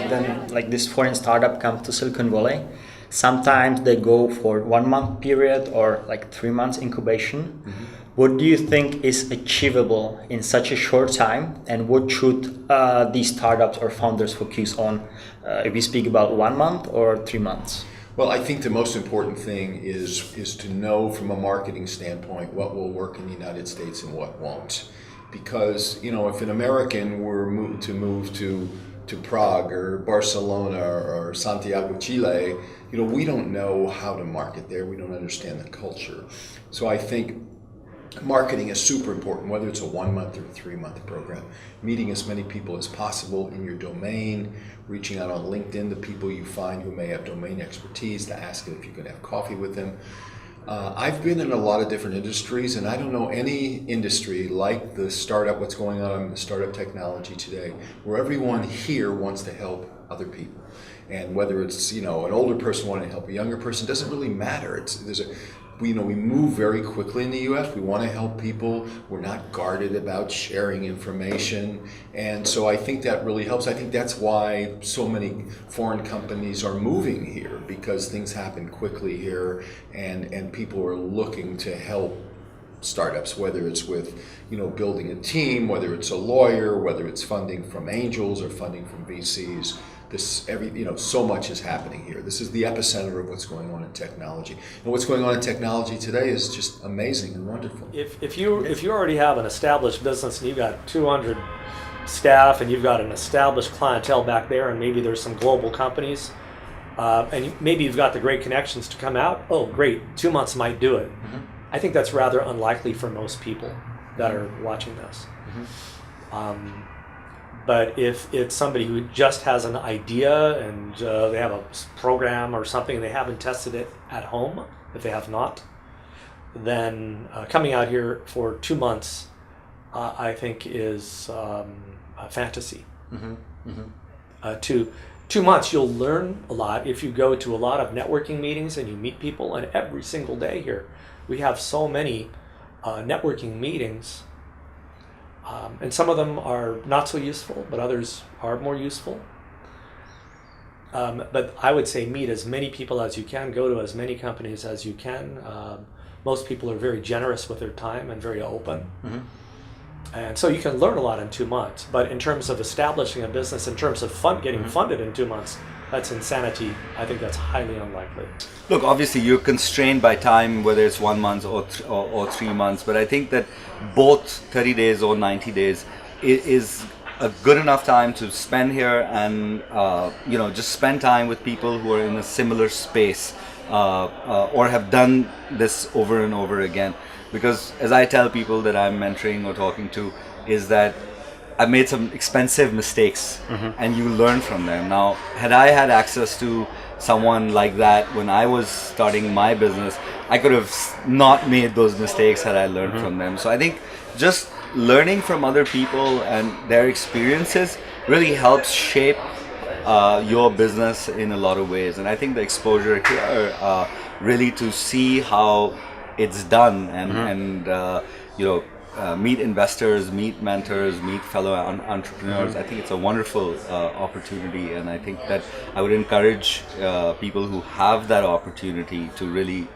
Then like this foreign startup come to Silicon Valley, sometimes they go for 1 month period or like 3 months incubation. What do you think is achievable in such a short time, and what should these startups or founders focus on if we speak about 1 month or 3 months? Well, I think the most important thing is to know from a marketing standpoint what will work in the United States and what won't. Because, if an American were to move to Prague or Barcelona or Santiago, Chile, we don't know how to market there. We don't understand the culture. So I think marketing is super important, whether it's a 1 month or a 3 month program. Meeting as many people as possible in your domain, reaching out on LinkedIn to people you find who may have domain expertise to ask if you can have coffee with them. I've been in a lot of different industries, and I don't know any industry like the startup, what's going on in the startup technology today, where everyone here wants to help other people. And whether it's, an older person wanting to help a younger person, doesn't really matter. We move very quickly in the U.S. We want to help people. We're not guarded about sharing information. And so I think that really helps. I think that's why so many foreign companies are moving here, because things happen quickly here, and people are looking to help startups, whether it's with, building a team, whether it's a lawyer, whether it's funding from angels or funding from VCs. So much is happening here. This is the epicenter of what's going on in technology. And what's going on in technology today is just amazing and wonderful. If you already have an established business and you've got 200 staff and you've got an established clientele back there, and maybe there's some global companies, and maybe you've got the great connections to come out, oh great, 2 months might do it. I think that's rather unlikely for most people that are watching this. But if it's somebody who just has an idea and they have a program or something and they haven't tested it at home, if they have not, then coming out here for 2 months, I think is a fantasy. 2 months, you'll learn a lot if you go to a lot of networking meetings and you meet people. And every single day here, we have so many networking meetings. And some of them are not so useful, but others are more useful. But I would say meet as many people as you can, go to as many companies as you can. Most people are very generous with their time and very open. And so you can learn a lot in 2 months. But in terms of establishing a business, in terms of getting funded in 2 months, that's insanity. I think that's highly unlikely. Look, obviously you're constrained by time, whether it's 1 month or 3 months, but I think that both 30 days or 90 days is a good enough time to spend here and just spend time with people who are in a similar space or have done this over and over again. Because as I tell people that I'm mentoring or talking to, is that I've made some expensive mistakes and you learn from them. Now, had I had access to someone like that when I was starting my business, I could have not made those mistakes had I learned from them. So I think just learning from other people and their experiences really helps shape your business in a lot of ways. And I think the exposure here really to see how it's done and meet investors, meet mentors, meet fellow entrepreneurs. I think it's a wonderful opportunity, and I think that I would encourage people who have that opportunity to really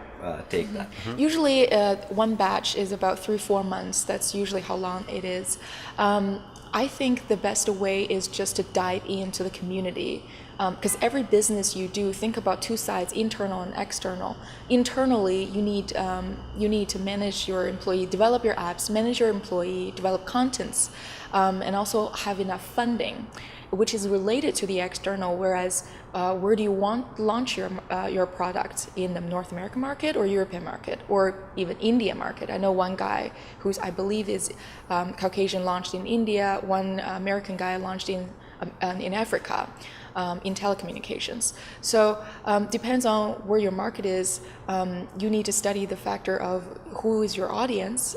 take that. Usually one batch is about 3-4 months. That's usually how long it is. I think the best way is just to dive into the community. Because every business you do, think about two sides, internal and external. Internally, you need to manage your employee, develop your apps, manage your employee, develop contents, and also have enough funding, which is related to the external. Whereas, where do you want to launch your product, in the North American market or European market or even India market? I know one guy who's, I believe, is Caucasian, launched in India. One American guy launched in Africa. In telecommunications. So depends on where your market is. You need to study the factor of who is your audience,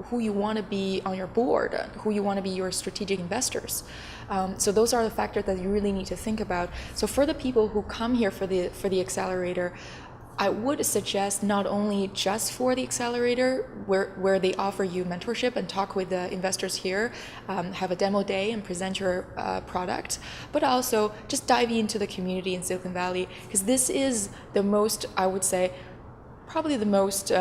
who you want to be on your board, who you want to be your strategic investors. So those are the factors that you really need to think about. So for the people who come here for the accelerator, I would suggest not only just for the accelerator, where they offer you mentorship and talk with the investors here, have a demo day and present your product, but also just dive into the community in Silicon Valley, because this is the most, I would say, probably the most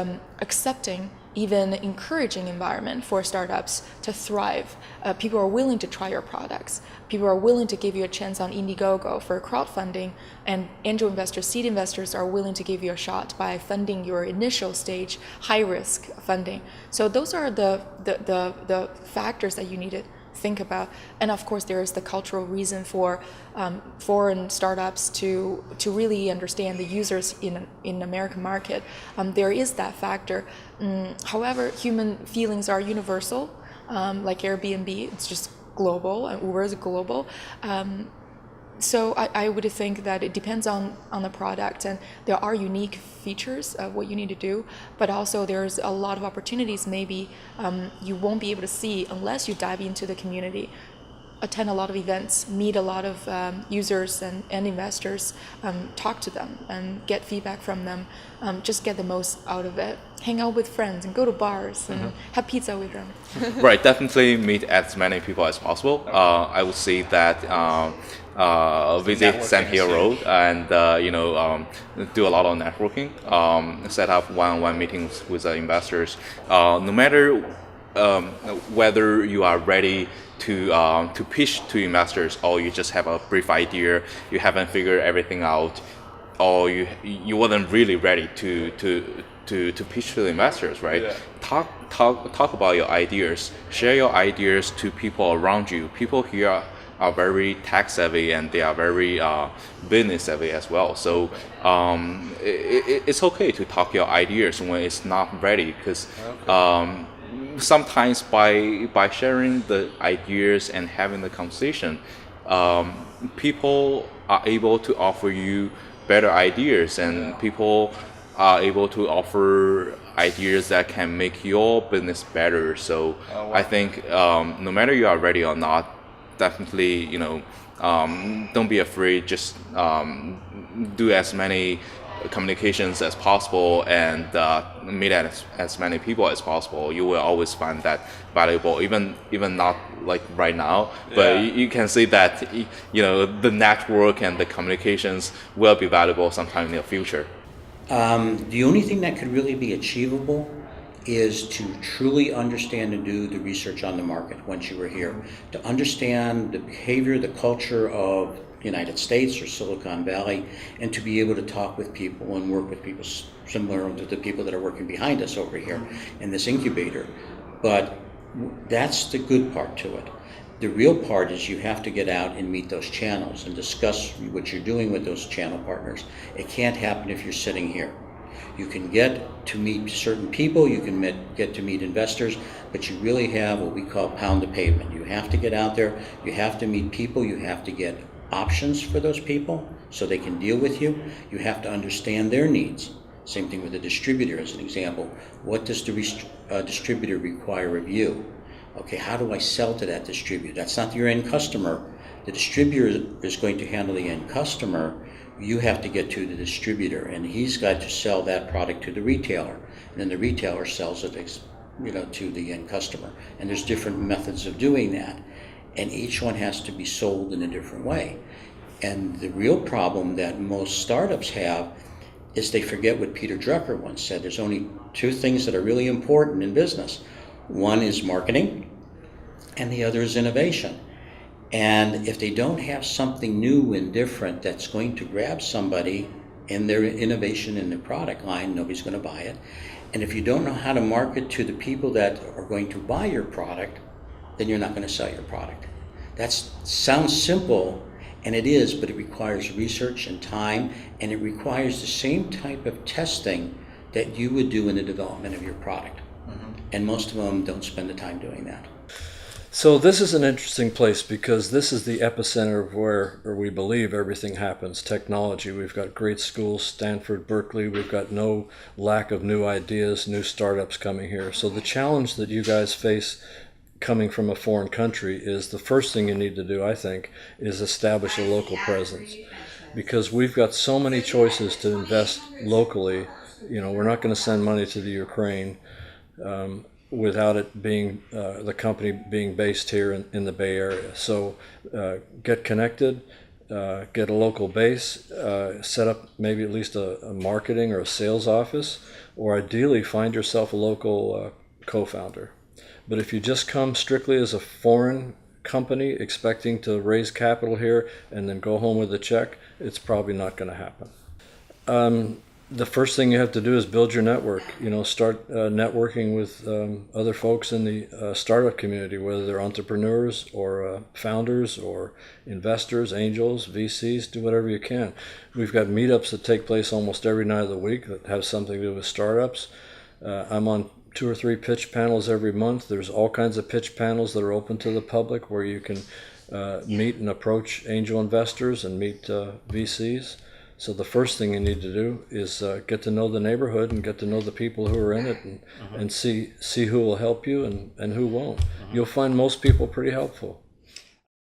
accepting, even encouraging environment for startups to thrive. People are willing to try your products. People are willing to give you a chance on Indiegogo for crowdfunding, and angel investors, seed investors are willing to give you a shot by funding your initial stage, high-risk funding. So those are the factors that you need to think about. And of course, there is the cultural reason for foreign startups to really understand the users in American market. There is that factor. However, human feelings are universal. Like Airbnb, it's just global, and Uber is global. So I would think that it depends on the product, and there are unique features of what you need to do, but also there's a lot of opportunities maybe you won't be able to see unless you dive into the community, attend a lot of events, meet a lot of users and investors, talk to them and get feedback from them, just get the most out of it. Hang out with friends and go to bars and have pizza with them. Right, definitely meet as many people as possible. I would say that visit Sand Hill Road and do a lot of networking, set up one-on-one meetings with the investors. No matter whether you are ready to pitch to investors, or you just have a brief idea, you haven't figured everything out, or you wasn't really ready to pitch to the investors, right? Yeah. Talk about your ideas, share your ideas to people around you. People here are very tech savvy, and they are very business savvy as well. So it's okay to talk your ideas when it's not ready, because sometimes by sharing the ideas and having the conversation, people are able to offer you better ideas, and people are able to offer ideas that can make your business better. So I think no matter you are ready or not, definitely don't be afraid. Just do as many communications as possible and meet as many people as possible. You will always find that valuable, even not like right now, but you can see that the network and the communications will be valuable sometime in the future. The only thing that could really be achievable is to truly understand and do the research on the market once you were here, to understand the behavior, the culture of the United States or Silicon Valley, and to be able to talk with people and work with people similar to the people that are working behind us over here in this incubator. But that's the good part to it. The real part is you have to get out and meet those channels and discuss what you're doing with those channel partners. It can't happen if you're sitting here. You can get to meet certain people, you can get to meet investors, but you really have what we call pound the pavement. You have to get out there, you have to meet people, you have to get options for those people so they can deal with you. You have to understand their needs. Same thing with a distributor as an example. What does the distributor require of you? Okay, how do I sell to that distributor? That's not your end customer. The distributor is going to handle the end customer. You have to get to the distributor, and he's got to sell that product to the retailer, and then the retailer sells it, to the end customer. And there's different methods of doing that, and each one has to be sold in a different way. And the real problem that most startups have is they forget what Peter Drucker once said. There's only two things that are really important in business. One is marketing, and the other is innovation. And if they don't have something new and different that's going to grab somebody in their innovation in their product line, nobody's going to buy it. And if you don't know how to market to the people that are going to buy your product, then you're not going to sell your product. That sounds simple, and it is, but it requires research and time, and it requires the same type of testing that you would do in the development of your product. And most of them don't spend the time doing that. So this is an interesting place because this is the epicenter of where we believe everything happens, technology. We've got great schools, Stanford, Berkeley. We've got no lack of new ideas, new startups coming here. So the challenge that you guys face coming from a foreign country is the first thing you need to do, I think, is establish a local presence. because we've got so many choices to invest locally. You know, we're not going to send money to the Ukraine without it being the company being based here in the Bay Area. So get connected, get a local base, set up maybe at least a marketing or a sales office, or ideally find yourself a local co-founder. But if you just come strictly as a foreign company expecting to raise capital here and then go home with a check, it's probably not going to happen. The first thing you have to do is build your network. You know, start networking with other folks in the startup community, whether they're entrepreneurs or founders or investors, angels, VCs. Do whatever you can. We've got meetups that take place almost every night of the week that have something to do with startups. I'm on 2 or 3 pitch panels every month. There's all kinds of pitch panels that are open to the public where you can meet and approach angel investors and meet VCs. So the first thing you need to do is get to know the neighborhood and get to know the people who are in it, and see who will help you and who won't. You'll find most people pretty helpful.